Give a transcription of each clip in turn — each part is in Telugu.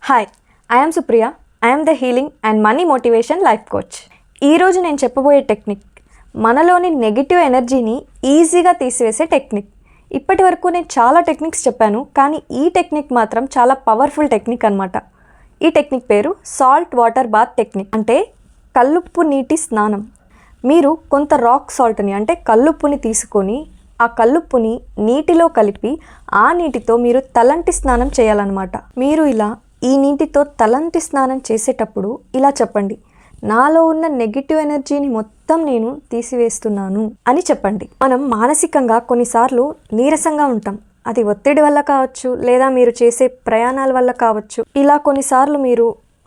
Hi, I'm Supriya. I'm the healing and money motivation life coach. ఈరోజు నేను చెప్పబోయే టెక్నిక్ మనలోని నెగిటివ్ ఎనర్జీని ఈజీగా తీసివేసే టెక్నిక్. ఇప్పటి వరకు నేను చాలా టెక్నిక్స్ చెప్పాను, కానీ ఈ టెక్నిక్ మాత్రం చాలా పవర్ఫుల్ టెక్నిక్ అనమాట. ఈ టెక్నిక్ పేరు సాల్ట్ వాటర్ బాత్ టెక్నిక్, అంటే కల్లుప్పు నీటి స్నానం. మీరు కొంత రాక్ సాల్ట్ని అంటే కల్లుప్పుని తీసుకొని ఆ కల్లుప్పుని నీటిలో కలిపి ఆ నీటితో మీరు తలంటి స్నానం చేయాలన్నమాట. మీరు ఇలా ఈ నీటితో తలంటి స్నానం చేసేటప్పుడు ఇలా చెప్పండి: నాలో ఉన్న నెగిటివ్ ఎనర్జీని మొత్తం నేను తీసివేస్తున్నాను అని చెప్పండి. మనం మానసికంగా కొన్నిసార్లు నీరసంగా ఉంటాం. అది ఒత్తిడి వల్ల కావచ్చు, లేదా మీరు చేసే ప్రయాణాల వల్ల కావచ్చు. ఇలా కొన్నిసార్లు మీరు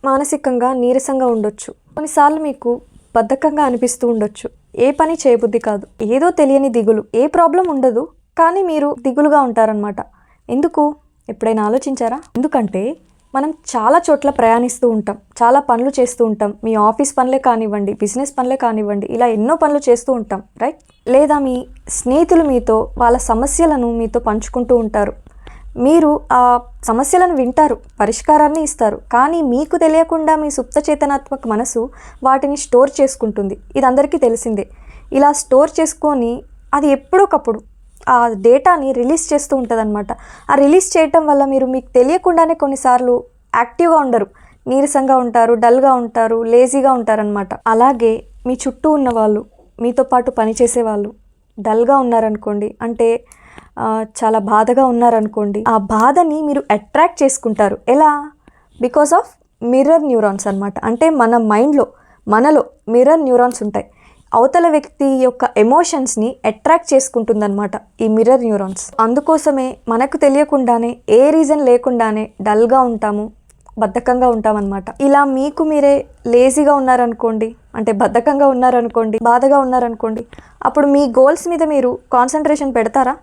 మానసికంగా నీరసంగా ఉండొచ్చు. కొన్నిసార్లు మీకు బద్ధకంగా అనిపిస్తూ ఉండొచ్చు. ఏ పని చేయబుద్ధి కాదు, ఏదో తెలియని దిగులు. ఏ ప్రాబ్లం ఉండదు, కానీ మీరు దిగులుగా ఉంటారనమాట. ఎందుకు? ఎప్పుడైనా ఆలోచించారా? ఎందుకంటే మనం చాలా చోట్ల ప్రయాణిస్తూ ఉంటాం, చాలా పనులు చేస్తూ ఉంటాం. మీ ఆఫీస్ పనులే కానివ్వండి, బిజినెస్ పనులే కానివ్వండి, ఇలా ఎన్నో పనులు చేస్తూ ఉంటాం, రైట్? లేదా మీ స్నేహితులు మీతో వాళ్ళ సమస్యలను మీతో పంచుకుంటూ ఉంటారు. మీరు ఆ సమస్యలను వింటారు, పరిష్కారాన్ని ఇస్తారు, కానీ మీకు తెలియకుండా మీ సుప్త చేతనాత్మక మనసు వాటిని స్టోర్ చేసుకుంటుంది. ఇది అందరికీ తెలిసిందే. ఇలా స్టోర్ చేసుకొని అది ఎప్పుడొకప్పుడు ఆ డేటాని రిలీజ్ చేస్తూ ఉంటుంది అనమాట. ఆ రిలీజ్ చేయటం వల్ల మీరు మీకు తెలియకుండానే కొన్నిసార్లు యాక్టివ్గా ఉండరు, నీరసంగా ఉంటారు, డల్గా ఉంటారు, లేజీగా ఉంటారనమాట. అలాగే మీ చుట్టూ ఉన్న వాళ్ళు, మీతో పాటు పనిచేసే వాళ్ళు డల్గా ఉన్నారనుకోండి, అంటే చాలా బాధగా ఉన్నారనుకోండి, ఆ బాధని మీరు అట్రాక్ట్ చేసుకుంటారు. ఎలా? బికాస్ ఆఫ్ మిర్రర్ న్యూరాన్స్ అనమాట. అంటే మన మైండ్లో, మనలో మిర్రర్ న్యూరాన్స్ ఉంటాయి. అవతల వ్యక్తి యొక్క ఎమోషన్స్ని అట్రాక్ట్ చేసుకుంటుందన్నమాట ఈ మిర్రర్ న్యూరాన్స్. అందుకోసమే మనకు తెలియకుండానే, ఏ రీజన్ లేకుండానే డల్గా ఉంటాము, బద్ధకంగా ఉంటామన్నమాట. ఇలా మీకు మీరే లేజీగా ఉన్నారనుకోండి, అంటే బద్ధకంగా ఉన్నారనుకోండి, బాధగా ఉన్నారనుకోండి, అప్పుడు మీ గోల్స్ మీద మీరు కాన్సన్ట్రేషన్ పెడతారా?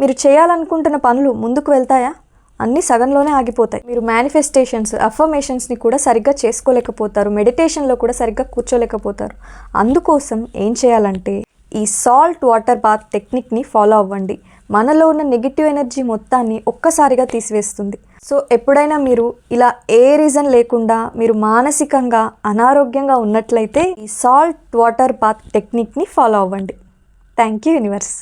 మీరు చేయాలనుకుంటున్న పనులు ముందుకు వెళ్తాయా? అన్నీ సగంలోనే ఆగిపోతాయి. మీరు మేనిఫెస్టేషన్స్, అఫర్మేషన్స్ని కూడా సరిగ్గా చేసుకోలేకపోతారు. మెడిటేషన్లో కూడా సరిగ్గా కూర్చోలేకపోతారు. అందుకోసం ఏం చేయాలంటే ఈ సాల్ట్ వాటర్ బాత్ టెక్నిక్ని ఫాలో అవ్వండి. మనలో ఉన్న నెగిటివ్ ఎనర్జీ మొత్తాన్ని ఒక్కసారిగా తీసివేస్తుంది. సో ఎప్పుడైనా మీరు ఇలా ఏ రీజన్ లేకుండా మీరు మానసికంగా అనారోగ్యంగా ఉన్నట్లయితే ఈ సాల్ట్ వాటర్ బాత్ టెక్నిక్ని ఫాలో అవ్వండి. Thank you universe.